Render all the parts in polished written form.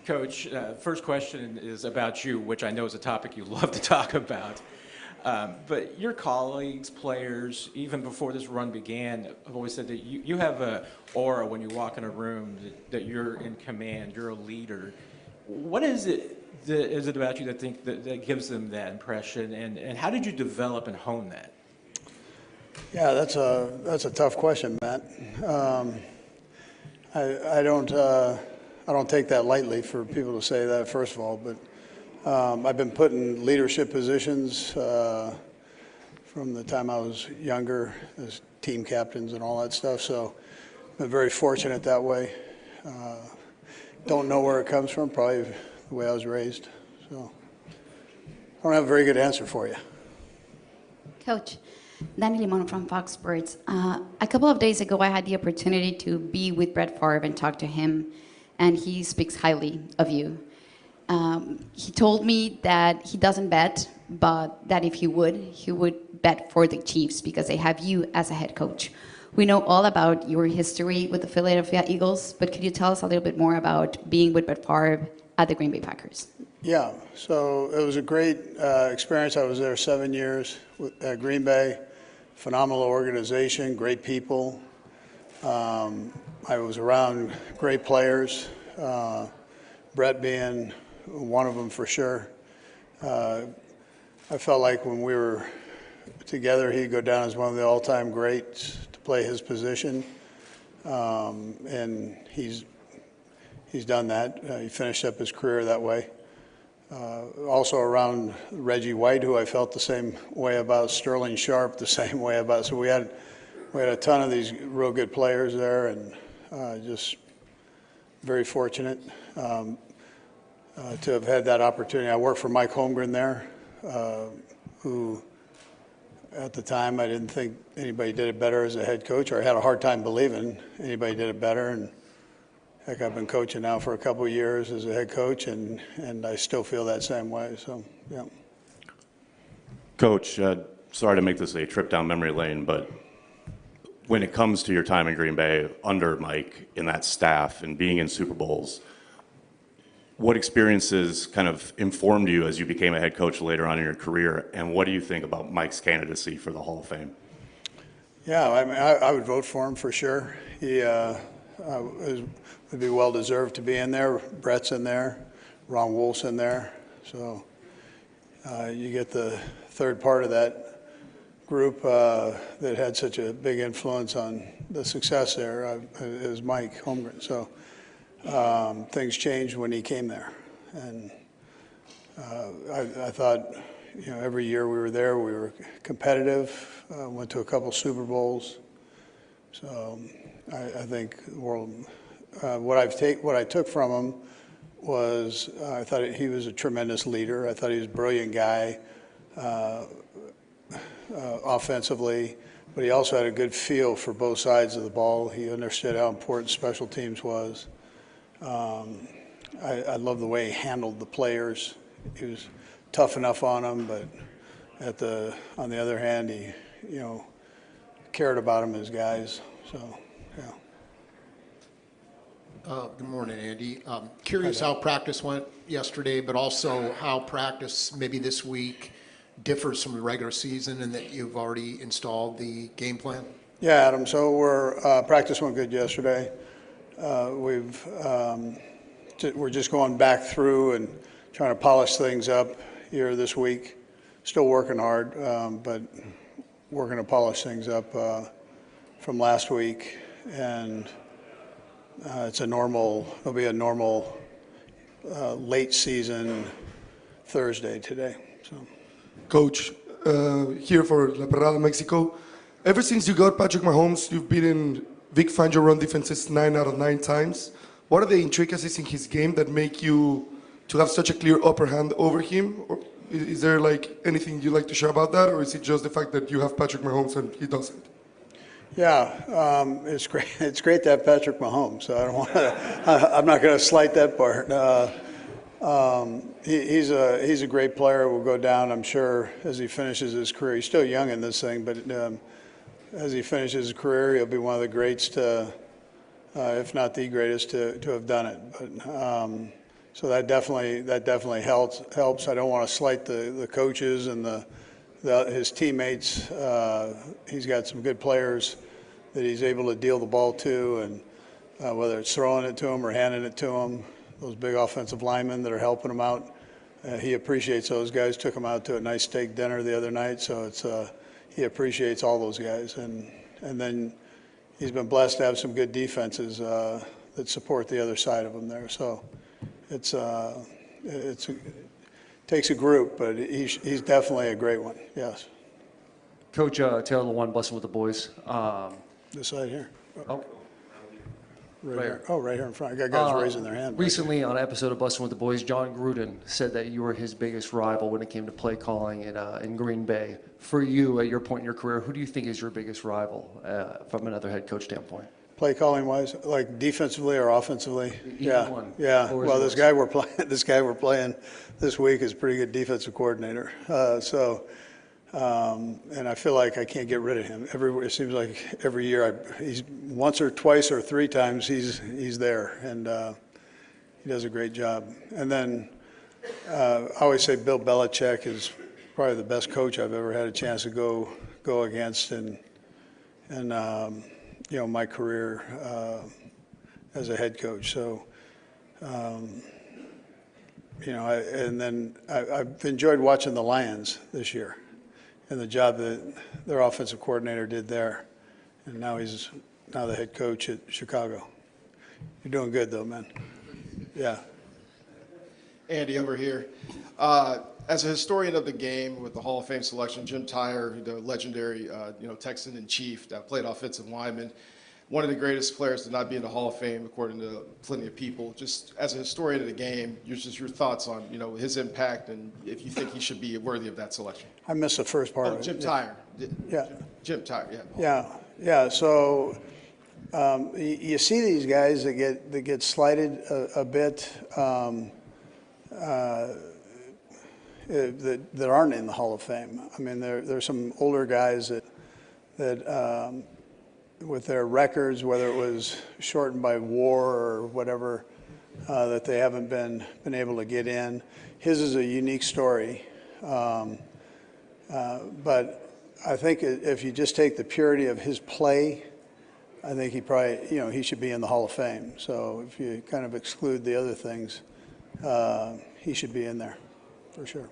Coach, first question is about you, which I know is a topic you love to talk about. But your colleagues, players, even before this run began, have always said that you have a aura when you walk in a room that you're in command, you're a leader. What is it about you that gives them that impression, and how did you develop and hone that? Yeah, that's a tough question, Matt. I don't take that lightly for people to say that, first of all, but I've been put in leadership positions from the time I was younger as team captains and all that stuff, so I've been very fortunate that way. Don't know where it comes from, probably the way I was raised, so I don't have a very good answer for you. Coach, Danny Limon from Fox Sports. A couple of days ago, I had the opportunity to be with Brett Favre and talk to him, and he speaks highly of you. He told me that he doesn't bet, but that if he would bet for the Chiefs because they have you as a head coach. We know all about your history with the Philadelphia Eagles, but could you tell us a little bit more about being with Brett Favre at the Green Bay Packers? Yeah, so it was a great experience. I was there 7 years at Green Bay. Phenomenal organization, great people. I was around great players, Brett being one of them for sure. I felt like when we were together, he'd go down as one of the all-time greats to play his position, and he's done that. He finished up his career that way. Also around Reggie White, who I felt the same way about, Sterling Sharp the same way about. So we had a ton of these real good players there, and just very fortunate to have had that opportunity. I worked for Mike Holmgren there, who at the time I didn't think anybody did it better as a head coach, or I had a hard time believing anybody did it better. And heck, I've been coaching now for a couple of years as a head coach, and I still feel that same way. So, yeah. Coach, sorry to make this a trip down memory lane, but when it comes to your time in Green Bay under Mike in that staff and being in Super Bowls, what experiences kind of informed you as you became a head coach later on in your career, and what do you think about Mike's candidacy for the Hall of Fame? Yeah, I mean, I would vote for him for sure. He would be well deserved to be in there. Brett's in there, Ron Wolf's in there, so you get the third part of that group that had such a big influence on the success there is Mike Holmgren. So things changed when he came there, and I thought, you know, every year we were there, we were competitive. Went to a couple Super Bowls. So I think what I took from him was I thought he was a tremendous leader. I thought he was a brilliant guy offensively, but he also had a good feel for both sides of the ball. He understood how important special teams was. I love the way he handled the players. He was tough enough on them, but on the other hand, he cared about them as guys. So, yeah. Good morning, Andy. Curious how practice went yesterday, but also how practice maybe this week differs from the regular season, and that you've already installed the game plan. Yeah, Adam. So practice went good yesterday. We're just going back through and trying to polish things up here this week. Still working hard, but we're going to polish things up from last week, and it'll be a normal late season Thursday today. So, Coach, here for La Perrada, Mexico. Ever since you got Patrick Mahomes, you've beaten Vic Fangio run defenses 9 out of 9 times. What are the intricacies in his game that make you to have such a clear upper hand over him? Or is there like anything you'd like to share about that, or is it just the fact that you have Patrick Mahomes and he doesn't? Yeah, it's great. It's great to have Patrick Mahomes. So I'm not going to slight that part. He's a great player. Will go down, I'm sure, as he finishes his career. He's still young in this thing, but as he finishes his career, he'll be one of the greats to, if not the greatest, to have done it. But So that definitely helps. I don't want to slight the coaches and his teammates. He's got some good players that he's able to deal the ball to, and whether it's throwing it to him or handing it to him, those big offensive linemen that are helping him out. He appreciates those guys. Took him out to a nice steak dinner the other night, so he appreciates all those guys. And then he's been blessed to have some good defenses that support the other side of him there. So it takes a group, but he's definitely a great one. Yes. Coach, Taylor LeWan, Bussin' with the boys. This side here. Oh, Right right here. Oh, right here in front. I got guys raising their hand. recently on an episode of Bussin' with the Boys, John Gruden said that you were his biggest rival when it came to play calling in Green Bay. For you, at your point in your career, who do you think is your biggest rival from another head coach standpoint? Play calling wise, like defensively or offensively? Either one. Yeah. Or is Well, yours? this guy we're playing this week is a pretty good defensive coordinator. And I feel like I can't get rid of him. It seems like every year he's once or twice or three times he's there, and he does a great job. And then I always say Bill Belichick is probably the best coach I've ever had a chance to go against, and my career as a head coach. So. I've enjoyed watching the Lions this year and the job that their offensive coordinator did there. And now he's the head coach at Chicago. You're doing good, though, man. Yeah. Andy, over here. As a historian of the game with the Hall of Fame selection, Jim Tyre, the legendary Texan in chief that played offensive lineman, one of the greatest players to not be in the Hall of Fame, according to plenty of people. Just as a historian of the game, your thoughts on his impact and if you think he should be worthy of that selection. I missed the first part of it. Jim Tyre. Yeah. Jim Tyre. Yeah. Yeah. So you see these guys that get slighted a bit that aren't in the Hall of Fame. I mean, there's some older guys that with their records, whether it was shortened by war or whatever, that they haven't been able to get in. His is a unique story, but I think if you just take the purity of his play, I think he probably, he should be in the Hall of Fame. So if you kind of exclude the other things, he should be in there for sure.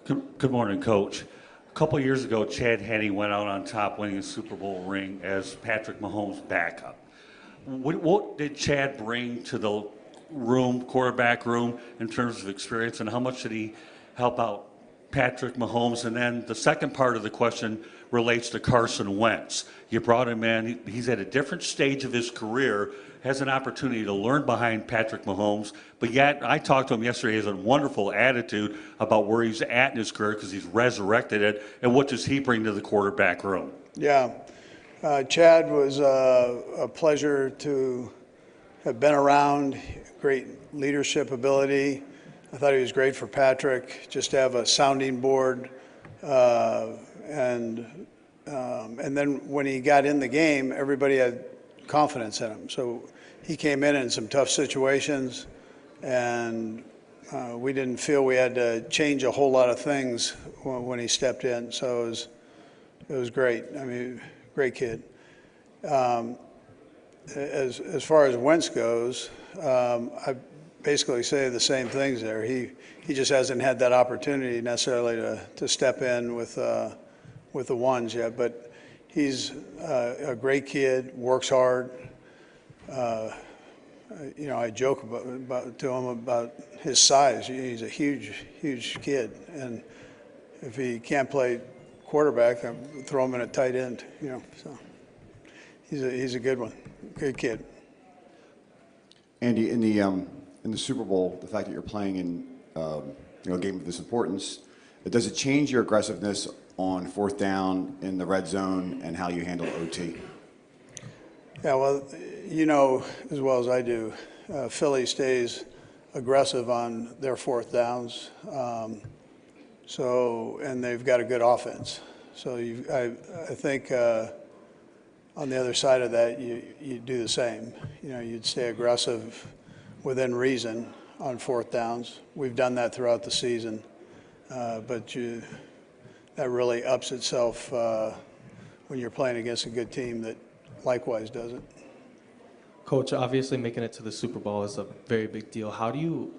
Good morning, Coach. A couple of years ago, Chad Henne went out on top winning a Super Bowl ring as Patrick Mahomes' backup. What did Chad bring to the quarterback room, in terms of experience, and how much did he help out Patrick Mahomes? And then the second part of the question relates to Carson Wentz. You brought him in. He's at a different stage of his career, has an opportunity to learn behind Patrick Mahomes, but yet I talked to him yesterday. He has a wonderful attitude about where he's at in his career because he's resurrected it. And what does he bring to the quarterback room? Yeah. Chad was a pleasure to have been around, great leadership ability. I thought he was great for Patrick, just to have a sounding board. And then when he got in the game, everybody had confidence in him. So he came in some tough situations, and we didn't feel we had to change a whole lot of things when he stepped in. So it was great. I mean, great kid. As far as Wentz goes, I basically say the same things there. He just hasn't had that opportunity necessarily to step in with the ones yet, but he's a great kid, works hard. I joke to him about his size. He's a huge kid, and if he can't play quarterback, I throw him in at tight end. So he's a good one, good kid. Andy, in the Super Bowl, the fact that you're playing in a game of this importance, does it change your aggressiveness on fourth down in the red zone and how you handle OT? Yeah, well, as well as I do, Philly stays aggressive on their fourth downs. And they've got a good offense. So I think on the other side of that, you do the same. You'd stay aggressive within reason. on fourth downs. We've done that throughout the season, but that really ups itself when you're playing against a good team that likewise does it. Coach, obviously making it to the Super Bowl is a very big deal. How do you,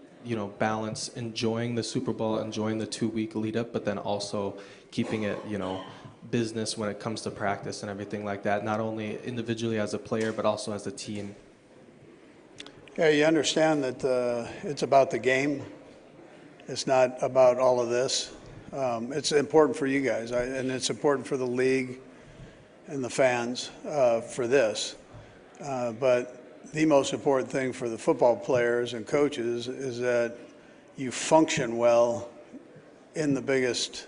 balance enjoying the Super Bowl, enjoying the 2-week lead up, but then also keeping it, business when it comes to practice and everything like that, not only individually as a player, but also as a team? Yeah, you understand that it's about the game. It's not about all of this. It's important for you guys, and it's important for the league and the fans for this. But the most important thing for the football players and coaches is that you function well in the biggest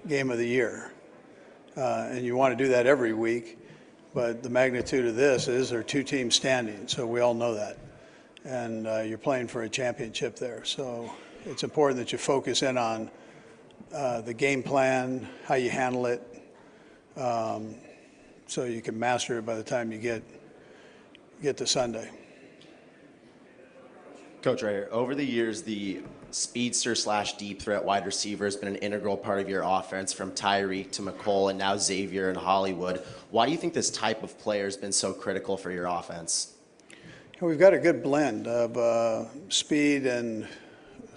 game of the year. And you want to do that every week, but the magnitude of this is there are two teams standing, so we all know that. And you're playing for a championship there. So it's important that you focus in on the game plan, how you handle it, so you can master it by the time you get to Sunday. Coach Reid, over the years, the speedster / deep threat wide receiver has been an integral part of your offense, from Tyreek to McColl and now Xavier and Hollywood. Why do you think this type of player has been so critical for your offense? We've got a good blend of speed and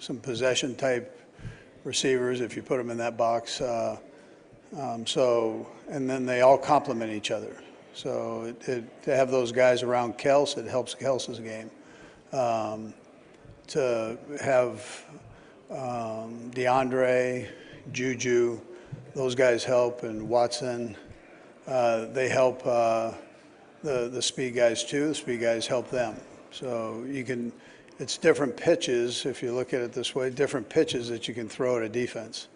some possession type receivers, if you put them in that box. And then they all complement each other. So to have those guys around Kels, it helps Kels's game. To have DeAndre, Juju, those guys help, and Watson, they help the speed guys too. The speed guys help them. So it's different pitches, if you look at it this way, different pitches that you can throw at a defense.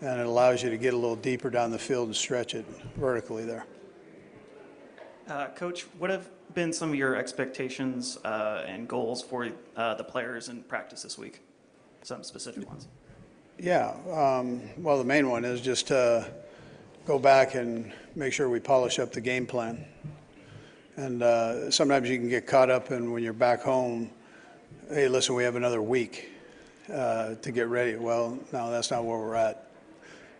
And it allows you to get a little deeper down the field and stretch it vertically there. Coach, what have been some of your expectations and goals for the players in practice this week? Some specific ones. Yeah, well, the main one is just to go back and make sure we polish up the game plan. And sometimes you can get caught up in, when you're back home, hey, listen, we have another week to get ready. Well, no, that's not where we're at.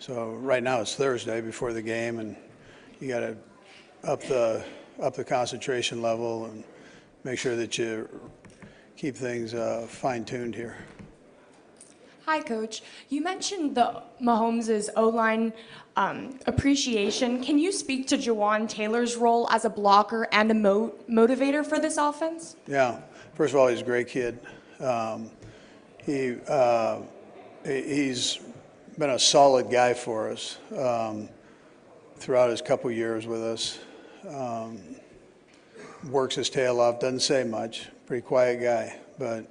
So right now it's Thursday before the game, and you got to up the concentration level and make sure that you keep things fine-tuned here. Hi, Coach. You mentioned the Mahomes' O-line appreciation. Can you speak to Jawan Taylor's role as a blocker and a motivator for this offense? Yeah. First of all, he's a great kid. He's been a solid guy for us throughout his couple years with us. Works his tail off, doesn't say much, pretty quiet guy, but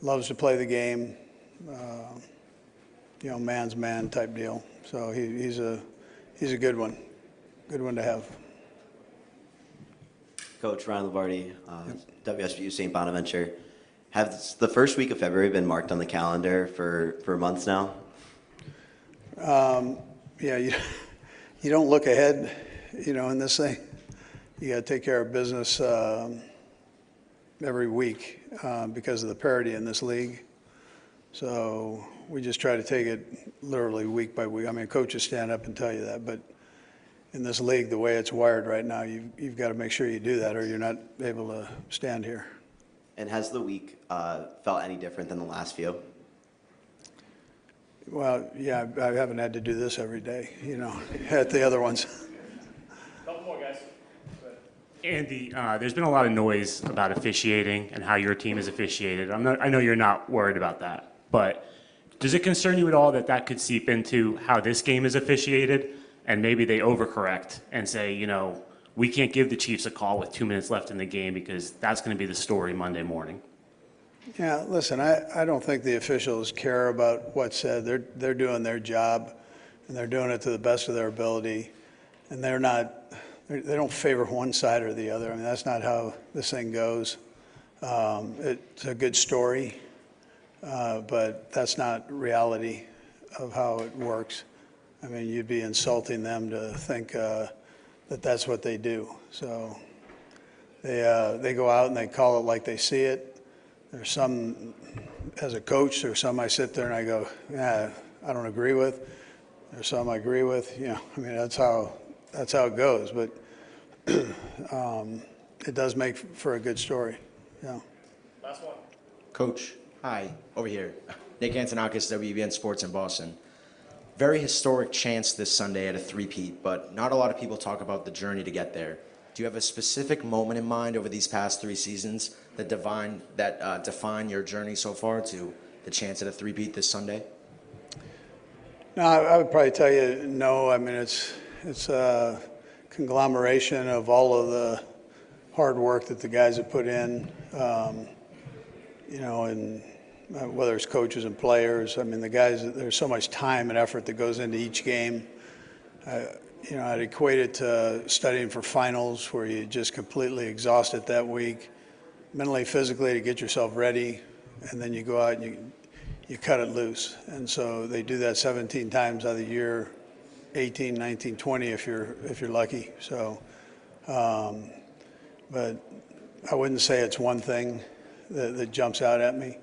loves to play the game, man's man type deal. So he's a good one to have. Coach Ryan Lavardi, WSU St. Bonaventure. Has the first week of February been marked on the calendar for months now? Yeah, you don't look ahead, in this thing. You got to take care of business every week because of the parity in this league. So we just try to take it literally week by week. I mean, coaches stand up and tell you that, but in this league, the way it's wired right now, you've got to make sure you do that, or you're not able to stand here. And has the week felt any different than the last few? Well, yeah, I haven't had to do this every day, at the other ones. Couple more, guys. Andy, there's been a lot of noise about officiating and how your team is officiated. I know you're not worried about that, but does it concern you at all that could seep into how this game is officiated, and maybe they overcorrect and say, we can't give the Chiefs a call with 2 minutes left in the game because that's going to be the story Monday morning? Yeah, listen, I don't think the officials care about what's said. They're doing their job, and they're doing it to the best of their ability, and they don't favor one side or the other. I mean, that's not how this thing goes. It's a good story, but that's not reality of how it works. I mean, you'd be insulting them to think that that's what they do. So they go out and they call it like they see it. There's some, as a coach, there's some I sit there and I go, yeah, I don't agree with. There's some I agree with. You know, I mean, that's how it goes. But it does make for a good story. Yeah. Last one. Coach, hi, over here. Nick Antonakis, WBN Sports in Boston. Very historic chance this Sunday at a three-peat, but not a lot of people talk about the journey to get there. Do you have a specific moment in mind over these past 3 seasons that define your journey so far to the chance at a three-peat this Sunday? No, I would probably tell you no. I mean, it's a conglomeration of all of the hard work that the guys have put in, you know, and whether it's coaches and players. I mean, the guys, there's so much time and effort that goes into each game. You know, I'd equate it to studying for finals where you just completely exhausted that week, mentally, physically, to get yourself ready, and then you go out and you cut it loose. And so they do that 17 times out of the year, 18, 19, 20 if you're lucky. So, but I wouldn't say it's one thing that jumps out at me.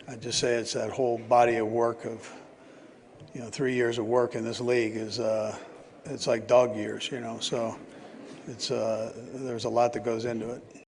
I'd just say it's that whole body of work of, you know, 3 years of work in this league is, it's like dog years, you know. So it's, there's a lot that goes into it.